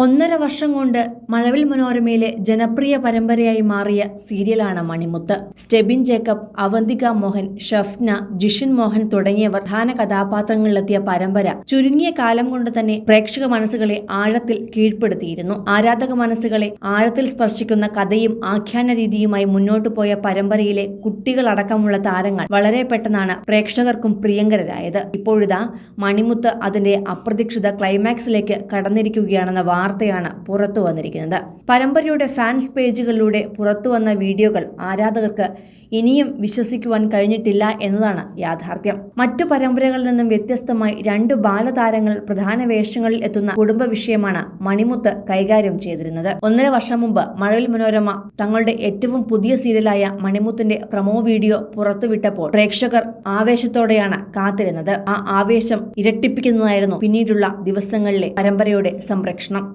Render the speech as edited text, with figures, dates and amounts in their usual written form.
1.5 വർഷം കൊണ്ട് മഴവിൽ മനോരമയിലെ ജനപ്രിയ പരമ്പരയായി മാറിയ സീരിയലാണ് മണിമുത്ത്. സ്റ്റെബിൻ ജേക്കബ്, അവന്തിക മോഹൻ, ഷഫ്ന, ജിഷിൻ മോഹൻ തുടങ്ങിയ പ്രധാന കഥാപാത്രങ്ങളിലെത്തിയ പരമ്പര ചുരുങ്ങിയ കാലം കൊണ്ട് തന്നെ പ്രേക്ഷക മനസ്സുകളെ ആഴത്തിൽ കീഴ്പ്പെടുത്തിയിരുന്നു. ആരാധക മനസ്സുകളെ ആഴത്തിൽ സ്പർശിക്കുന്ന കഥയും ആഖ്യാന രീതിയുമായി മുന്നോട്ടു പോയ പരമ്പരയിലെ കുട്ടികളടക്കമുള്ള താരങ്ങൾ വളരെ പെട്ടെന്നാണ് പ്രേക്ഷകർക്കും പ്രിയങ്കരായത്. ഇപ്പോഴിതാ മണിമുത്ത് അതിന്റെ അപ്രതീക്ഷിത ക്ലൈമാക്സിലേക്ക് കടന്നിരിക്കുകയാണെന്ന വാർത്തയാണ് പുറത്തു വന്നിരിക്കുന്നത്. പരമ്പരയുടെ ഫാൻസ് പേജുകളിലൂടെ പുറത്തുവന്ന വീഡിയോകൾ ആരാധകർക്ക് ഇനിയും വിശ്വസിക്കുവാൻ കഴിഞ്ഞിട്ടില്ല എന്നതാണ് യാഥാർത്ഥ്യം. മറ്റു പരമ്പരകളിൽ നിന്നും വ്യത്യസ്തമായി 2 ബാലതാരങ്ങൾ പ്രധാന വേഷങ്ങളിൽ എത്തുന്ന കുടുംബ വിഷയമാണ് മണിമുത്ത് കൈകാര്യം ചെയ്തിരുന്നത്. 1.5 വർഷം മുമ്പ് മഴവിൽ മനോരമ തങ്ങളുടെ ഏറ്റവും പുതിയ സീരിയലായ മണിമുത്തിന്റെ പ്രൊമോ വീഡിയോ പുറത്തുവിട്ടപ്പോൾ പ്രേക്ഷകർ ആവേശത്തോടെയാണ് കാത്തിരുന്നത്. ആ ആവേശം ഇരട്ടിപ്പിക്കുന്നതായിരുന്നു പിന്നീടുള്ള ദിവസങ്ങളിലെ പരമ്പരയുടെ സംപ്രേഷണം.